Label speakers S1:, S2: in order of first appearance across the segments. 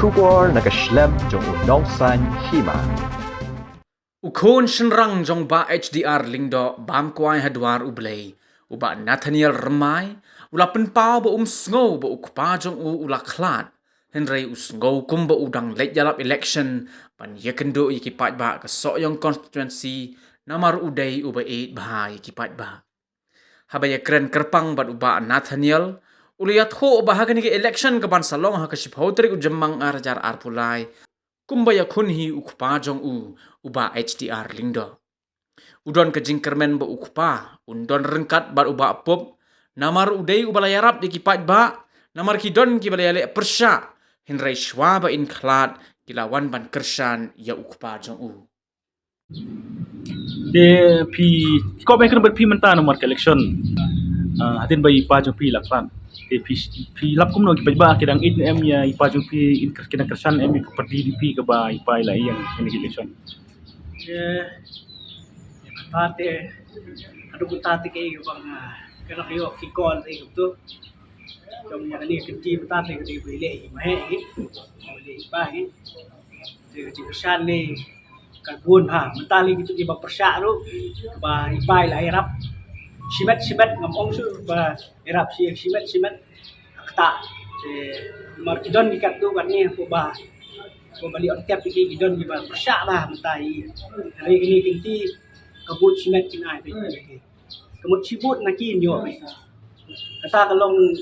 S1: Schubor na Geschlemm jong Nongsan Hima.
S2: Ukon shenrang jong ba HDR lingdo bam kwai hadwar ublay uba Nathaniel Ramai ula penpau ba sngo ba ukpa jong ula klat Henry usngo kum ba udang late jalap election pan yakendo ikipat ba ka soyong constituency namar uday uba 8 bahai ikipat ba habaya keren kerpang bat uba Nathaniel uliyat ho bahagan ki election ka ban salong ha ka shipotri ujamang arjar arpulai kumbaya kunhi ukpa jong uba HDR lingdo. Udon ke jingkermen ba ukpa, undon rengkat bar uba apop, namar udai uba layarap di kipat ba, namar kidon ki balayale persya, henrai shwa ba in klat, kilawan ban kersan ya ukpa jong
S3: De pi ko ba kan pi menta nomor election hatin bai pa jong pi lakran de pi lap kum no ki ba kidang it em ya ipa jong pi in kena kersan em ko perdi pi ke ba ipa la yang ini election
S4: tate adu tate ke bang kana kayo kikol ay to jom yang ni kenti tate ke bile mahe bile ba ni de kersan ni karbon ha mentali gitu di persya ru ba ipai la irap sibat ngomong su ba irap sibat akta markidon dikat tu kan ni ko ba ko bali on tap iki gidon di ba persya ba mentai hari ini kinti kabut sibat kinai be kabut sibut nakin yo be kata kalong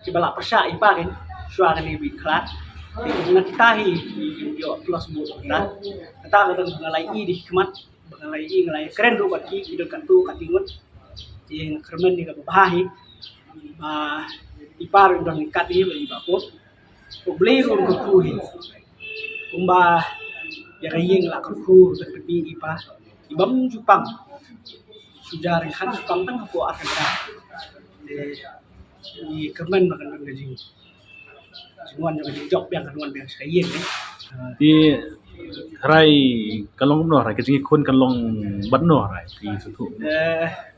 S4: kibala persya ipa kan suara ni bi klat dengan tahi yo plus bu dah kata kata ngalai di hikmat ngalai keren do baki idon kan tu katingut yang kermen ni ka bahahi ba ipar don kat ni ba ko beli rum ko kuhi kumba ya yeng la ko ku tepi ipa ibam jupang sujar kan jupang tang ko akan ta di kermen makan gaji nuan yang job yang nuan yang sekalian
S3: di rai kalong no rai kecing kun kalong bat no rai di sutu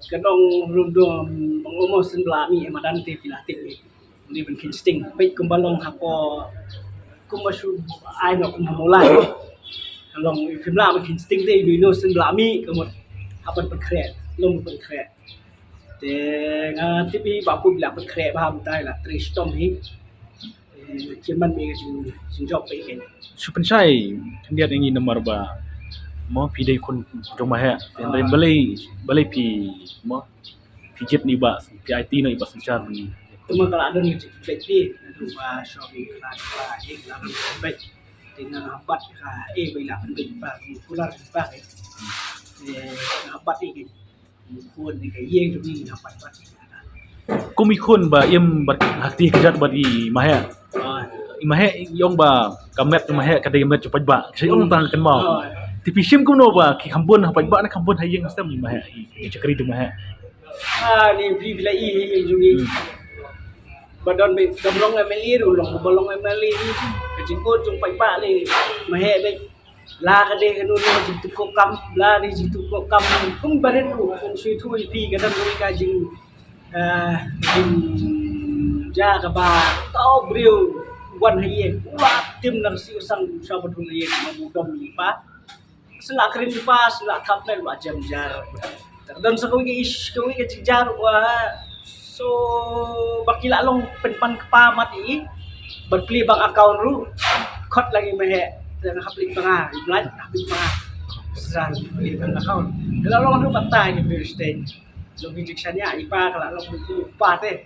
S4: kalong rundom mengomo senblami emadan te pilatik ni ben kinsting pe kumbalong hapo kumasu ai no kumulai kalong kimla ben kinsting te du no senblami kemot hapan pekret long pekret te nga tipi ba pu bila pekret ba tai la tristom hi Jerman mereka job baik.
S3: Supen sai dia ingin nomor ba mo pi dai kun jong ma ha den dai balai pi mo pi jet ni ba pi IT no iba sancar ni
S4: Cuma kalau ada ni baik ba shopping kelas lah baik dengan hambat bila penting ba pular ba hambat ni kun ni yang tu ni hambat ba
S3: kumi kun ba im hati kejat ba di ma ha imahe yong ba kamet imahe kada yemet cepat ba saya ong tang kan mau tipi sim kuno ba ki kambon apa ba na kambon hayeng sem imahe i cakri tu mahe
S4: ni bila i jungi badon be gamrong emeli long bolong emeli kejingko jung pai ba le mahe be la ka de kanu no jitu ko kam la ni jitu ko kam kum baret ku kun sui thu pi ka dan ka jing ja ka ba tau briu wan hayen ulat tim nang si usang sa badung hayen mabudom lipa sela krim lipa sela kapel wa jam jar dan sa kawi ke jar wa so bakila long penpan kepa mati berpli bang account ru khot lagi mehe dan haplik banga iblat haplik banga seran beli bang account kalau long ru patai ni stage lo bijiksanya ipa kala long bu pa te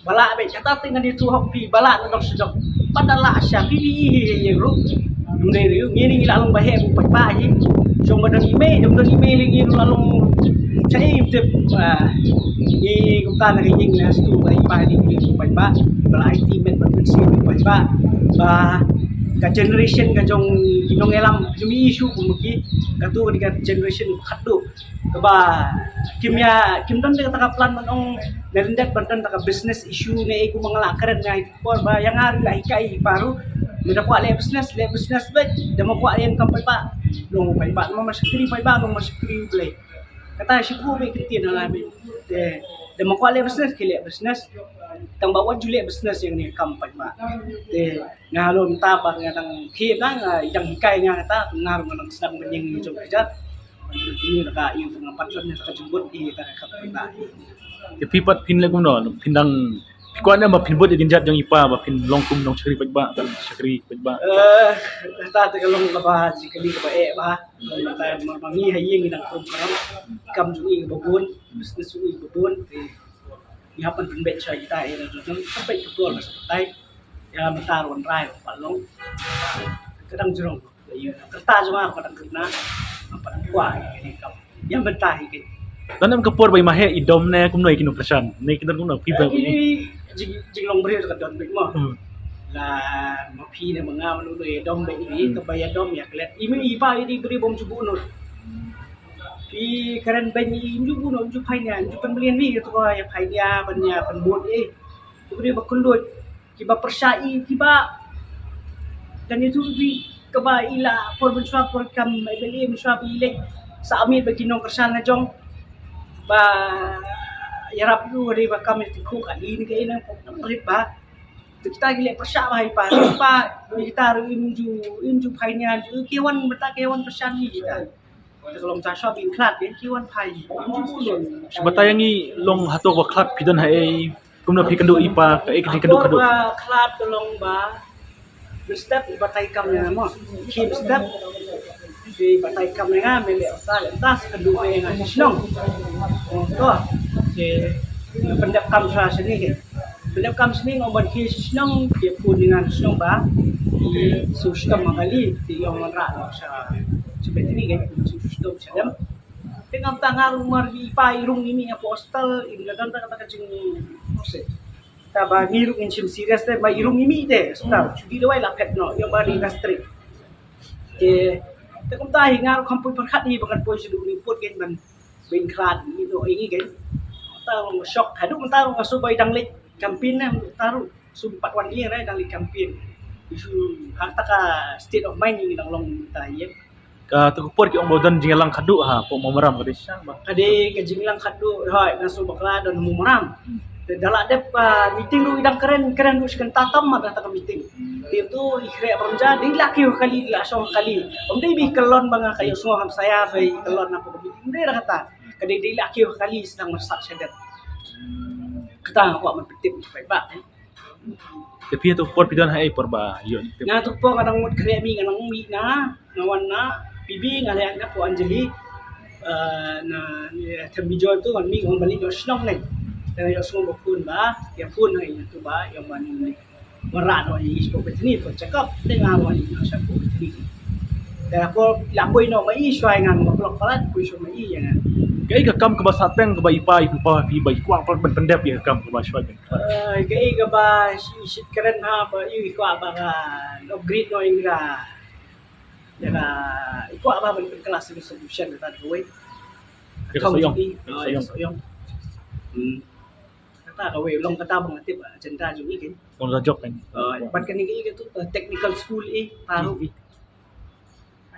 S4: bala be kata dengan itu hopi bala ndok sedok padahal asya pilih yang ru dunde riu ngini lalong bahe bu pa hi jong badan email lagi lalong cai tip ni kumta na ring nas tu ba ipa ni bu pa bala IT men berfungsi bu pa ba ka generation ka jong inong elam jumi isu bumuki katu ka generation khadu ba kim don de taka plan manong narindat bantan taka business issue ne iku mangalakaran nga por ba yang ari la hikai paru meda ko ale business ba demo ko ale kampay pa long pay pa mo masikri pay ba mo masikri play kata si ko be kitin na namin de demo ko ale business kile business tang bawa Juliet business yang ni kampai ba te ngalon ta ba nga tang khip nang yang hikai nga ta ngar nang sedang menyeng ni jom kerja ini ka yung pengapat ni ka jembut di ta ka ba
S3: Tapi pat pin lagu no pindang pikuan ba pinbot din jat jong ipa ba pin longkum dong chakri pajba kan chakri pajba
S4: ta te kalong ka ba sikali ka ba ba ta mangi hayeng nang program kam jui babun business jui babun te ihapan penbet cha kita era jong sampai ke gol tai ya mentaron rai palong kadang jerong ya kerta jong kadang kena apa kuai ni kam yang bentai ke
S3: tanam kapor bai mahe idom ne kum noi kinu prasan ne kidan kum no pi ba
S4: ini jing long beri ka don bek mo la ma pi ne manga manu le dom bek ni ka bayar dom ya klet imi ipa ini beri bom cubu no pi karen ben im ju no ju pai ne ju pembelian ni tu ko ya pai dia banya penbut beri bakulut kiba persai kiba dan itu bi keba ila por bensua por kam beli bensua pilek sa amit bagi nong kersan na jong ba yarap lu dari ba kami ti ku kali ni kay nang pelit ba kita gile persa ba pa kita inju pai nya ju kiwan beta kiwan persan ni kita kalau ta shop in klat den kiwan pai inju kulon
S3: sebatayangi long hatok wa klat pidan ha kum no pi kandu ipa ka ek kandu kandu
S4: ba klat tolong ba step batai kam nya mo keep step di batai kam nga mele tas kedua nga snong to ke pendap kam sa sini ke pendap kam sini ngomong ki snong dia pun dengan snong ba di sustam magali di yang ra sa seperti ini ke sustam sedam dengan tangan rumah di pairung ini ya postal ini kan kata kacing proses taba ngiruk in serious te ba irung ini te sebentar di dawai la pet no yang ba di industry ke te kum ta hingar kampung perkhat ni bakan poi sedu ni pot gen ban ben krat ni no ini gen ta shock hadu ta ngasu bai danglik campaign na taru sumpat wan ni rai danglik campaign isu harta ka state of mind ni dang long ta ye
S3: ka tu por ki ong bodan jingalang khadu ha po momaram ka desang ba
S4: ade ke jinglang khadu hoi ngasu bakla don mumaram dalam dep meeting lu idang keren lu sekan tatam ada tak meeting tim tu ikhre bamja di laki kali la so kali dei bi kelon banga kayo semua ham saya bai kelon apa meeting dei kata kadai di laki kali sedang masak sedet kita kok menpetip baik ba
S3: tapi tu por pidan ha por ba yo
S4: na tu po kadang mut kre mi kadang mi na ngawan na bibi ngale na po Anjali na tembijon tu kan mi ngom balik do snong nih dan yang semua berpun ba, yang pun hari itu ba, yang mana berat orang ini sebab ni pun cakap dengan orang ini sebab ni. Dan aku lapoi no mai suai ngan ngoplok palat ku so mai yang.
S3: Kai ka kam ka ba sateng ka ba ipa ipa pi ba kwang pa pendep ya kam ka ba suai ben.
S4: Kai ka ba si keren ha ba yu ko ba ka upgrade no ingra. Ya iko ba ben kelas solution ta duwe. Sayong. Kata kawe long kata bang atip agenda jo ikin
S3: Kung sa joke kan.
S4: bat kan ini itu technical school taruh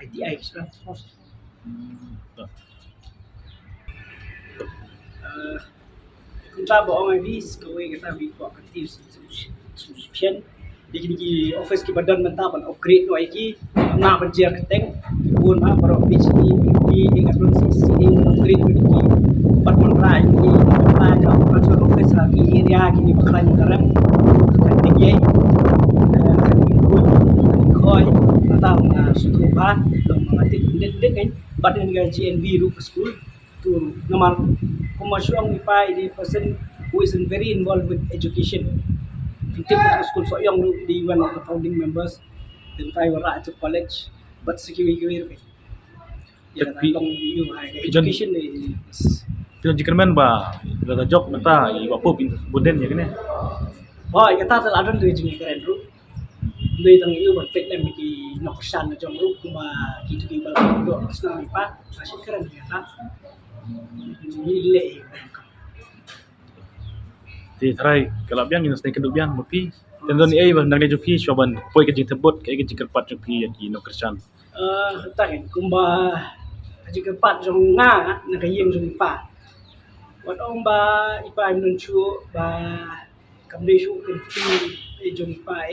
S4: ITI sudah kita bawa ngabis kawe kata bi ko aktif solution di office ki badan mentaban upgrade no iki na banjir keteng pun ha baro PhD di ngadon sisi upgrade ni pat monrai ni ka pasal office lagi area kini bakalan karep tinggi kan ikut koi atau sukuba mengatik dek kan badan GNV ru school tu nomor commercial ipa ini person who is very involved with education Kita school so young di one of the founding members then tayo ra to college but security education is
S3: Pion jikermen ba la joke mata i ba po pin boden ya kene.
S4: Hoy kata tal adon tu jingi keren ru. Dei tang iu ban pek nem ki noksan na jong ru kuma kitu ki ba do asna mi pa asin keren kata. Ni le
S3: Ti try kalap yang ina snai keduk yang mapi. Tendon ai ba nang joki shoban poi ke jing tebot ke jing kerpat joki ya ki no kersan.
S4: Takin kumba jing kerpat jong nga na kayeng jong pa. Wat ông ba ipa menuncu ba kamdesu kenti jong pa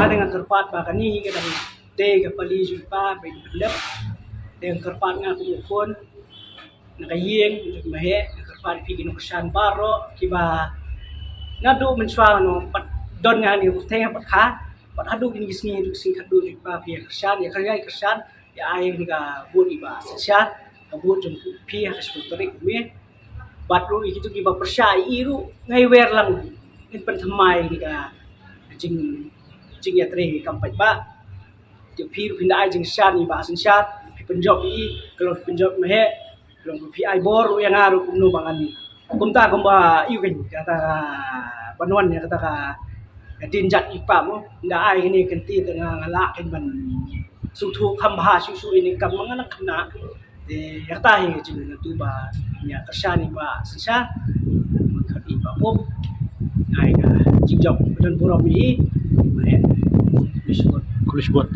S4: dengan kerpat bakani kadang te ka pali jupa be belep dengan kerpat nga kumukon nakayeng jong mahe kerpat pi kinu kesan baro kiba ngadu mensuang no pat don nga ni teng pat kha pat hadu ni gisni du sing khadu jupa pi kesan ya kaya kesan ya ai ni ka buat iba sesya kabut jong pi ha sekutari me batru itu kiba persai iru ngai wer lang in pen thamai ni ka jing ya tre kampai ba ti pi ru pinda ai jing shan ni ba sin shat pi penjob i kalau penjob mehe kalau pi ai bor yang ngaru kumno bangan kumta kumba iu kan kata banwan ya kata ka dinjat ipa mo nda ai ni kenti tengah ngala kan ban su thu kham ha su ini kam manganak na de yakta hi jing tu ba nya kasani ba sisa khati ba pop ai ka jingjok dan pura mi mai
S3: kulis buat